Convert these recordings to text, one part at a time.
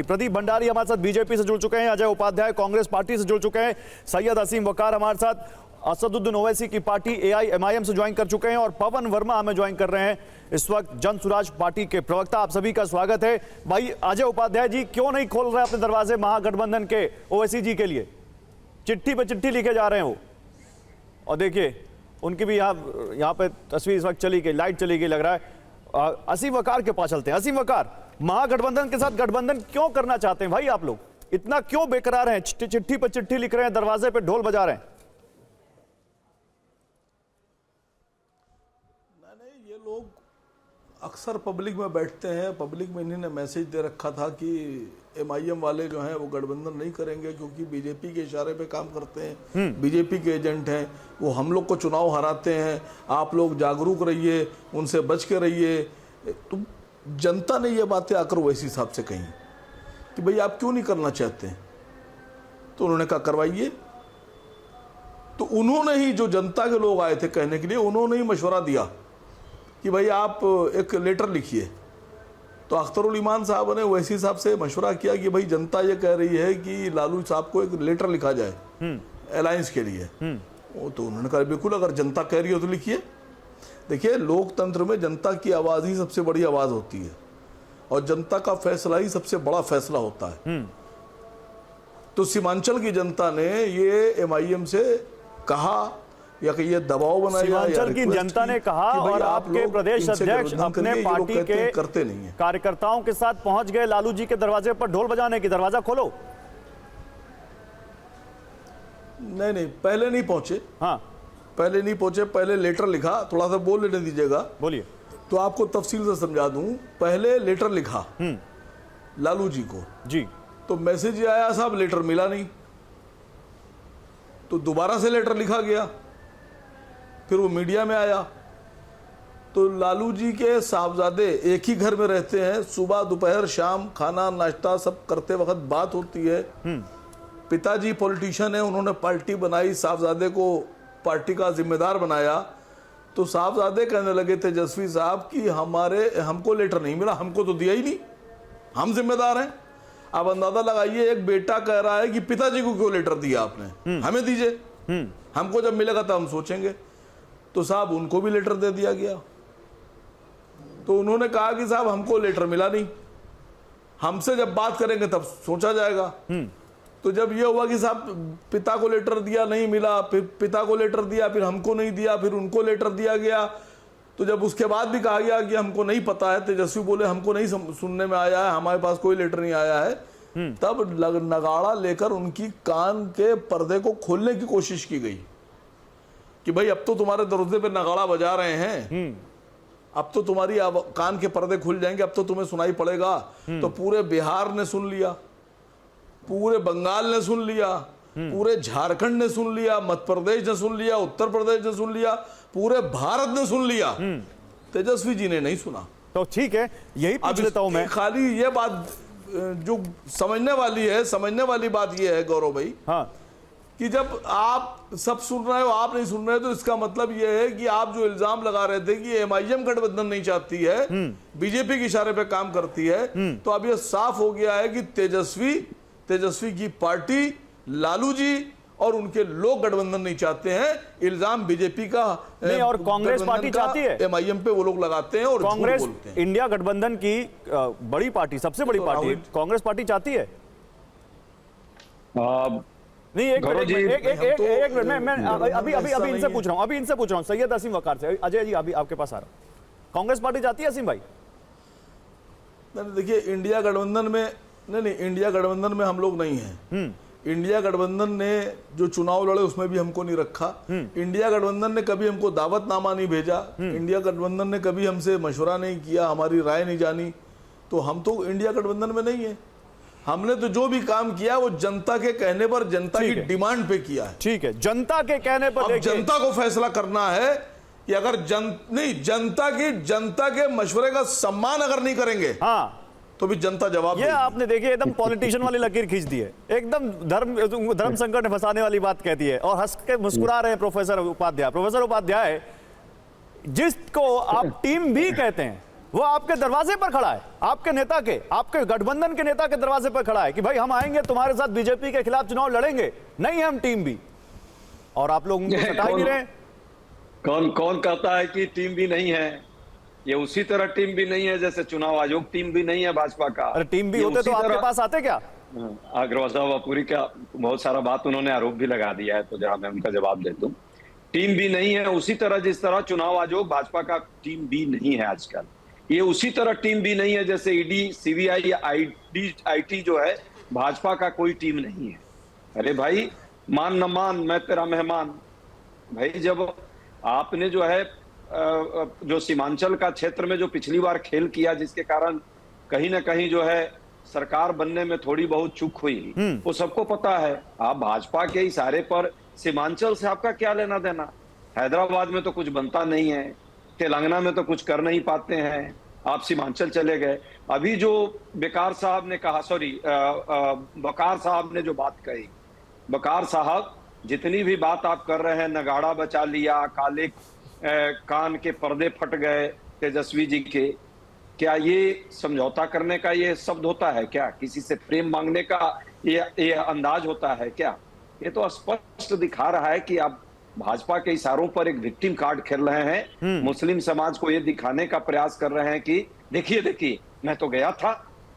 प्रदीप भंडारी हमारे साथ बीजेपी से जुड़ चुके हैं, अजय उपाध्याय कांग्रेस पार्टी से जुड़ चुके हैं, सैयद असीम वकार हमारे साथ असदुद्दीन ओवैसी की पार्टी AIMIM से ज्वाइन कर चुके हैं और पवन वर्मा हमें ज्वाइन कर रहे हैं इस वक्त जन सुराज पार्टी के प्रवक्ता। आप सभी का स्वागत है। भाई अजय उपाध्याय जी, क्यों नहीं खोल रहे अपने दरवाजे महागठबंधन के ओवैसी जी के लिए? चिट्ठी पे चिट्ठी लिखे जा रहे हैं वो, और देखिए उनकी भी यहाँ पे तस्वीर इस वक्त चली गई, लाइट चली गई लग रहा है। असीम वकार के पास चलते हैं। असीम वकार, महागठबंधन के साथ गठबंधन क्यों करना चाहते हैं भाई आप लोग? इतना क्यों बेकरार हैं? चिट्ठी पर चिट्ठी लिख रहे हैं, दरवाजे पे ढोल बजा रहे हैं। नहीं, ये लोग अक्सर पब्लिक में बैठते हैं। पब्लिक में इन्होंने मैसेज दे रखा था कि MIM वाले जो हैं वो गठबंधन नहीं करेंगे क्योंकि बीजेपी के इशारे पे काम करते हैं, बीजेपी के एजेंट हैं, वो हम लोग को चुनाव हराते हैं, आप लोग जागरूक रहिए, उनसे बच के रहिए। तो जनता ने ये बातें आकर ओवैसी साहब से कही कि भाई आप क्यों नहीं करना चाहते? तो उन्होंने कहा करवाइए। तो उन्होंने ही, जो जनता के लोग आए थे कहने के लिए, उन्होंने ही मशवरा दिया कि भाई आप एक लेटर लिखिए। तो अख्तरुल ईमान साहब ने ओवैसी साहब से मशवरा किया कि भाई जनता ये कह रही है कि लालू साहब को एक लेटर लिखा जाए अलायंस के लिए। तो उन्होंने कहा बिल्कुल, अगर जनता कह रही हो तो लिखिए। देखिए, लोकतंत्र में जनता की आवाज़ ही सबसे बड़ी आवाज़ होती है और जनता का फैसला ही सबसे बड़ा फैसला होता है। तो सीमांचल की जनता ने ये MIM से कहा या कि ये दबाव बनाया, सीमांचल की जनता ने कहा और आपके प्रदेश अध्यक्ष अपने पार्टी के करते नहीं है, कार्यकर्ताओं के साथ पहुंच गए लालू जी के दरवाजे पर ढोल बजाने की, दरवाजा खोलो। नहीं, पहले नहीं पहुंचे। हाँ, पहले नहीं पहुंचे, पहले लेटर लिखा। थोड़ा सा बोल लेने दीजिएगा। बोलिए। तो आपको तफसील से समझा दूं। पहले लेटर लिखा लालू जी को जी, तो मैसेज आया साहब लेटर मिला नहीं, तो दोबारा से लेटर लिखा गया, फिर वो मीडिया में आया। तो लालू जी के साहबजादे एक ही घर में रहते हैं, सुबह दोपहर शाम खाना नाश्ता सब करते वक्त बात होती है। पिताजी पॉलिटिशियन है, उन्होंने पार्टी बनाई, साहबजादे को पार्टी का जिम्मेदार बनाया। तो साहबजादे कहने लगे तेजस्वी साहब कि हमको लेटर नहीं मिला, हमको तो दिया ही नहीं, हम जिम्मेदार हैं। अब अंदाजा लगाइए, एक बेटा कह रहा है कि पिताजी को क्यों लेटर दिया आपने, हमें दीजिए, हमको जब मिलेगा तब हम सोचेंगे। तो साहब उनको भी लेटर दे दिया गया। तो उन्होंने कहा कि साहब हमको लेटर मिला नहीं, हमसे जब बात करेंगे तब सोचा जाएगा। तो जब ये हुआ कि साहब पिता को लेटर दिया, नहीं मिला, फिर पिता को लेटर दिया, फिर हमको नहीं दिया, फिर उनको लेटर दिया गया। तो जब उसके बाद भी कहा गया कि हमको नहीं पता है, तेजस्वी बोले हमको नहीं सुनने में आया है, हमारे पास कोई लेटर नहीं आया है, तब नगाड़ा लेकर उनकी कान के पर्दे को खोलने की कोशिश की गई कि भाई अब तो तुम्हारे दरवाजे पे नगाड़ा बजा रहे हैं, अब तो तुम्हारी कान के पर्दे खुल जाएंगे, अब तो तुम्हें सुनाई पड़ेगा। तो पूरे बिहार ने सुन लिया, पूरे बंगाल ने सुन लिया, पूरे झारखंड ने सुन लिया, मध्य प्रदेश ने सुन लिया, उत्तर प्रदेश ने सुन लिया, पूरे भारत ने सुन लिया। तेजस्वी जी ने नहीं सुना। तो ठीक है, यही पूछ लेता हूं मैं। खाली ये बात जो समझने वाली बात ये है गौरव भाई, हाँ, कि जब आप सब सुन रहे हो आप नहीं सुन रहे, तो इसका मतलब यह है कि आप जो इल्जाम लगा रहे थे कि MIM गठबंधन नहीं चाहती है, बीजेपी के इशारे पे काम करती है, तो अब यह साफ हो गया है कि तेजस्वी की पार्टी, लालू जी और उनके लोग गठबंधन नहीं चाहते हैं। इल्जाम बीजेपी का नहीं, और कांग्रेस पार्टी चाहती है, MIM पे वो लोग लगाते हैं और कांग्रेस बोलते हैं। इंडिया गठबंधन की बड़ी पार्टी, सबसे बड़ी पार्टी कांग्रेस पार्टी चाहती है। नहीं, एक मिनट मैं अभी इनसे पूछ रहा हूं, सैयद असीम वकार से। अजय जी अभी आपके पास आ रहा हूं। कांग्रेस पार्टी चाहती है असीम भाई? देखिए, इंडिया गठबंधन में नहीं, इंडिया गठबंधन में हम लोग नहीं हैं। इंडिया गठबंधन ने जो चुनाव लड़े उसमें भी हमको नहीं रखा। इंडिया गठबंधन ने कभी हमको दावतनामा नहीं भेजा। इंडिया गठबंधन ने कभी हमसे मशवरा नहीं किया, हमारी राय नहीं जानी। तो हम तो इंडिया गठबंधन में नहीं है। हमने तो जो भी काम किया वो जनता के कहने पर, जनता की डिमांड पे किया है। ठीक है, जनता के कहने पर। अब जनता को फैसला करना है कि अगर जनता के मशवरे का सम्मान अगर नहीं करेंगे, हाँ, तो भी जनता जवाब। ये आपने देखिए एकदम पॉलिटिशियन वाली लकीर खींच दी है, एकदम धर्म संकट में फंसाने वाली बात कहती है, और हंस के मुस्कुरा रहे हैं प्रोफेसर उपाध्याय। जिसको आप टीम भी कहते हैं, वो आपके दरवाजे पर खड़ा है, आपके नेता के, आपके गठबंधन के नेता के दरवाजे पर खड़ा है कि भाई हम आएंगे तुम्हारे साथ, बीजेपी के खिलाफ चुनाव लड़ेंगे, नहीं है हम टीम बी, और आप लोग उनको हटा नहीं रहे। कौन कौन कहता है कि टीम भी नहीं है? ये उसी तरह टीम भी नहीं है जैसे चुनाव आयोग टीम भी नहीं है भाजपा का। अरे टीम भी ये होते उसी तो आपके तरह- पास आते क्या? अग्रवाल साहब वापुरी का बहुत सारा बात उन्होंने आरोप भी लगा दिया है, तो जरा मैं उनका जवाब दे दूं। टीम भी नहीं है उसी तरह जिस तरह चुनाव आयोग भाजपा का टीम भी नहीं है आजकल। ये उसी तरह टीम भी नहीं है जैसे ईडी, सीबीआई या आईटी जो है भाजपा का कोई टीम नहीं है। अरे भाई मान न मान मैं तेरा मेहमान। भाई जब आपने जो है जो सीमांचल का क्षेत्र में जो पिछली बार खेल किया, जिसके कारण कहीं ना कहीं जो है सरकार बनने में थोड़ी बहुत चूक हुई, वो सबको पता है। आप भाजपा के इशारे पर सीमांचल से आपका क्या लेना देना? हैदराबाद में तो कुछ बनता नहीं है, तेलंगाना में तो कुछ कर नहीं पाते हैं, आप सीमांचल चले गए। अभी जो बेकार साहब ने कहा, बकार साहब ने जो बात कही, बकार साहब जितनी भी बात आप कर रहे हैं, नगाड़ा बचा लिया, काले कान के पर्दे फट गए तेजस्वी जी के, क्या ये समझौता करने का ये शब्द होता है क्या? किसी से प्रेम मांगने का ये अंदाज होता है क्या? ये तो स्पष्ट दिखा रहा है कि आप भाजपा के इशारों पर एक विक्टिम कार्ड खेल रहे हैं। मुस्लिम समाज को ये दिखाने का प्रयास कर रहे हैं कि देखिए देखिए मैं तो गया था,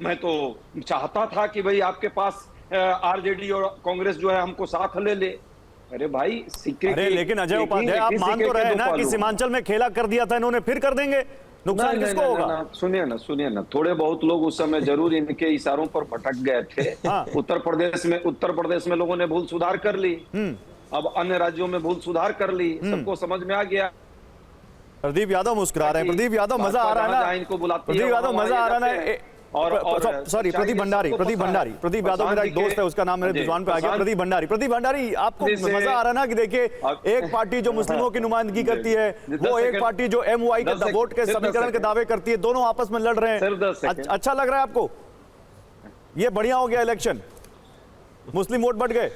मैं तो चाहता था कि भाई आपके पास आरजेडी और कांग्रेस जो है हमको साथ ले ले। अरे भाई सिक्के अरे लेकिन अजय उपाध्याय आप मान तो रहे ना कि सीमांचल में खेला कर दिया था इन्होंने, फिर कर देंगे, नुकसान किसको होगा? सुनिए ना, थोड़े बहुत लोग उस समय जरूर इनके इशारों पर भटक गए थे। हाँ। उत्तर प्रदेश में लोगों ने भूल सुधार कर ली, अब अन्य राज्यों में भूल सुधार कर ली, सबको समझ में आ गया। प्रदीप यादव मुस्कुरा रहे हैं। प्रदीप यादव मजा आ रहा है ना? इनको बुलाते प्रदीप यादव मजा आ रहा है ना? सॉरी प्रदीप भंडारी, प्रदीप यादव मेरा एक दोस्त है, उसका नाम मेरे जुबान पे आ गया, प्रदीप भंडारी, आपको मजा आ रहा है ना कि देखिए एक पार्टी जो मुस्लिमों की नुमाइंदगी करती है, वो एक पार्टी जो एमओआई के वोट के समीकरण के दावे करती है, दोनों आपस में लड़ रहे हैं। अच्छा लग रहा है आपको? ये बढ़िया हो गया इलेक्शन, मुस्लिम वोट बढ़ गए।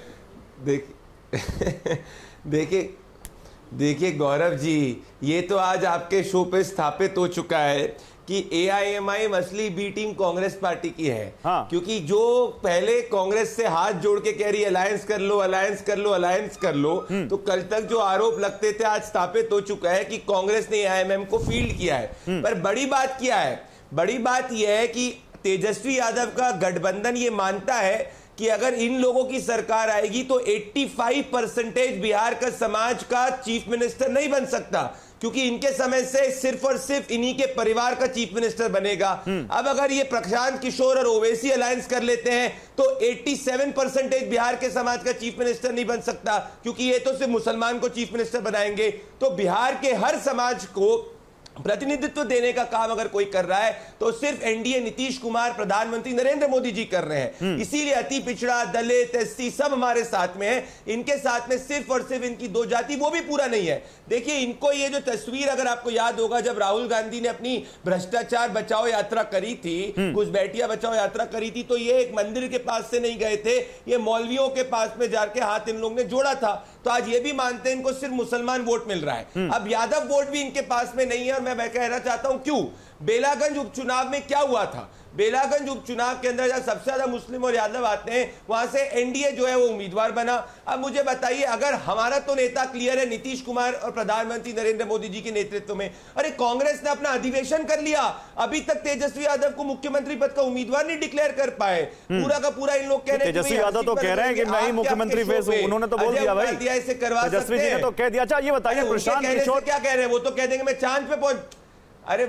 देखिए गौरव जी, ये तो आज आपके शो पे स्थापित हो चुका है कि एआईएमआईएम असली बी टीम कांग्रेस पार्टी की है। हाँ। क्योंकि जो पहले कांग्रेस से हाथ जोड़ के कह रही अलायंस कर लो, अलायंस कर लो, अलायंस कर लो, तो कल तक जो आरोप लगते थे आज स्थापित हो चुका है कि कांग्रेस ने एआईएमआईएम को फील्ड किया है। पर बड़ी बात क्या है? बड़ी बात यह है कि तेजस्वी यादव का गठबंधन ये मानता है कि अगर इन लोगों की सरकार आएगी तो 85% बिहार का समाज का चीफ मिनिस्टर नहीं बन सकता, क्योंकि इनके समय से सिर्फ और सिर्फ इन्हीं के परिवार का चीफ मिनिस्टर बनेगा। अब अगर ये प्रशांत किशोर और ओवैसी अलायंस कर लेते हैं तो 87% बिहार के समाज का चीफ मिनिस्टर नहीं बन सकता, क्योंकि ये तो सिर्फ मुसलमान को चीफ मिनिस्टर बनाएंगे। तो बिहार के हर समाज को प्रतिनिधित्व देने का काम अगर कोई कर रहा है तो सिर्फ एनडीए नीतीश कुमार, प्रधानमंत्री नरेंद्र मोदी जी कर रहे हैं। इसीलिए अति पिछड़ा, दलित, एससी सब हमारे साथ में है। इनके साथ में सिर्फ और सिर्फ इनकी दो जाति, वो भी पूरा नहीं है। देखिए इनको ये जो तस्वीर, अगर आपको याद होगा, जब राहुल गांधी ने अपनी भ्रष्टाचार बचाओ यात्रा करी थी, घुसपैठिया बचाओ यात्रा करी थी, तो ये एक मंदिर के पास से नहीं गए थे, ये मौलवियों के पास में जाके हाथ इन लोगों ने जोड़ा था। तो आज ये भी मानते हैं इनको सिर्फ मुसलमान वोट मिल रहा है। अब यादव वोट भी इनके पास में नहीं है। और मैं कहना चाहता हूं क्यों। बेलागंज उपचुनाव में क्या हुआ था? बेलागंज उपचुनाव के अंदर जहां सबसे ज्यादा मुस्लिम और यादव आते हैं, वहां से एनडीए जो है वो उम्मीदवार बना। अब मुझे बताइए, अगर हमारा तो नेता क्लियर है, नीतीश कुमार और प्रधानमंत्री नरेंद्र मोदी जी के नेतृत्व में, अरे कांग्रेस ने अपना अधिवेशन कर लिया, अभी तक तेजस्वी यादव को मुख्यमंत्री पद का उम्मीदवार नहीं डिक्लेयर कर पाए। पूरा का पूरा इन लोग कह रहे हैं तेजस्वी यादव तो कह रहे हैं कि मैं ही मुख्यमंत्री फेस हूं, उन्होंने तो बोल दिया भाई, ऐसे करवा सकते हैं। तेजस्वी जी ने तो कह दिया। अच्छा ये बताइए प्रशांत किशोर क्या कह रहे हैं? वो तो कह देंगे मैं चांद पे पहुंच, अरे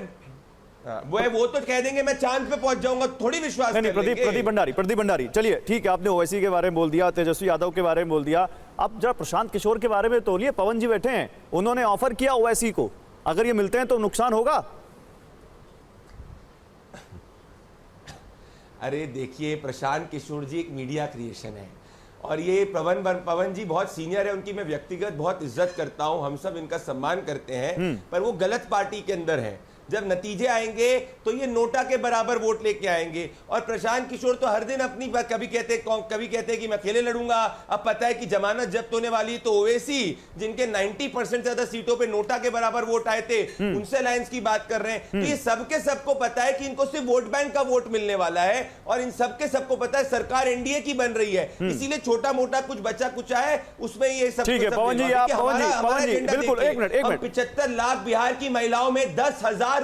वो तो कह देंगे मैं चांद पे पहुंच जाऊंगा, थोड़ी विश्वास नहीं। प्रदीप भंडारी चलिए ठीक है, आपने ओवैसी के बारे में बोल दिया, तेजस्वी यादव के बारे में बोल दिया, अब जरा प्रशांत किशोर के बारे में तोलिए। पवन जी बैठे हैं, उन्होंने ऑफर किया ओवैसी को, अगर ये मिलते हैं तो नुकसान होगा? अरे देखिए, प्रशांत किशोर जी एक मीडिया क्रिएशन है, और ये पवन जी बहुत सीनियर है, उनकी मैं व्यक्तिगत बहुत इज्जत करता हूं, हम सब इनका सम्मान करते हैं, पर वो गलत पार्टी के अंदर है। जब नतीजे आएंगे तो ये नोटा के बराबर वोट लेके आएंगे। और प्रशांत किशोर तो हर दिन अपनी कभी कहते कि मैं अकेले लड़ूंगा, अब पता है कि जमानत जब्त होने वाली है, तो ओवैसी जिनके 90% से ज्यादा सीटों पे नोटा के बराबर वोट आए थे उनसे अलायंस की बात कर रहे हैं। तो ये सबके सबको पता है कि इनको सिर्फ वोट बैंक का वोट मिलने वाला है, और इन सबके सबको पता है सरकार एनडीए की बन रही है, इसीलिए छोटा मोटा कुछ बचा कुछ है उसमें ये सब। ठीक है पवन जी, आप पवन जी बिल्कुल एक मिनट 75 लाख बिहार की महिलाओं में 10,000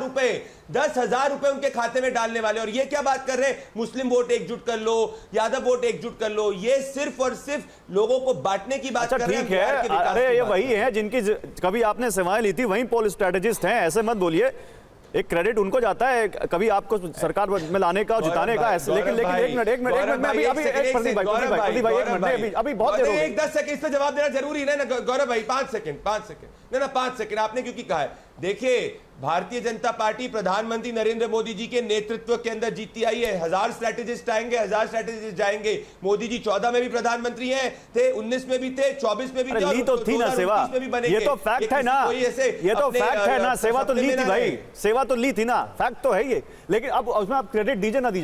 रुपए उनके खाते में डालने वाले, और ये क्या बात कर रहे हैं मुस्लिम वोट एकजुट कर लो, यादव वोट एकजुट कर लो, ये सिर्फ और सिर्फ लोगों को बांटने की बात कर रहे हैं। ठीक है, अरे ये वही है जिनकी कभी आपने सेवाएं ली थी, वही पोल स्ट्रेटेजिस्ट हैं, ऐसे मत बोलिए। एक क्रेडिट उनको जाता है कभी आपको सरकार में लाने का और जिताने का, ऐसे। लेकिन एक मिनट अभी प्रदीप भाई एक मिनट, अभी बहुत देर हो गई। 10 सेकंड पे जवाब देना जरूरी है ना गौरव भाई, 5 सेकंड ना 5 सेकंड आपने क्योंकि कहा है। देखिए भारतीय जनता पार्टी प्रधानमंत्री नरेंद्र मोदी जी के नेतृत्व के अंदर जीती आई है। 1000 स्ट्रैटेजिस्ट आएंगे, 1000 स्ट्रैटेजिस्ट जाएंगे। मोदी जी 14 में भी प्रधानमंत्री हैं, थे 19 में भी थे, 24 में भी थे, ली तो थी ना सेवा, ये तो फैक्ट है ना, ये तो फैक्ट है ना, सेवा तो ली थी भाई, सेवा तो ली थी ना, फैक्ट तो है ये। लेकिन अब उसमें आप क्रेडिट दीजिए ना दीजिए।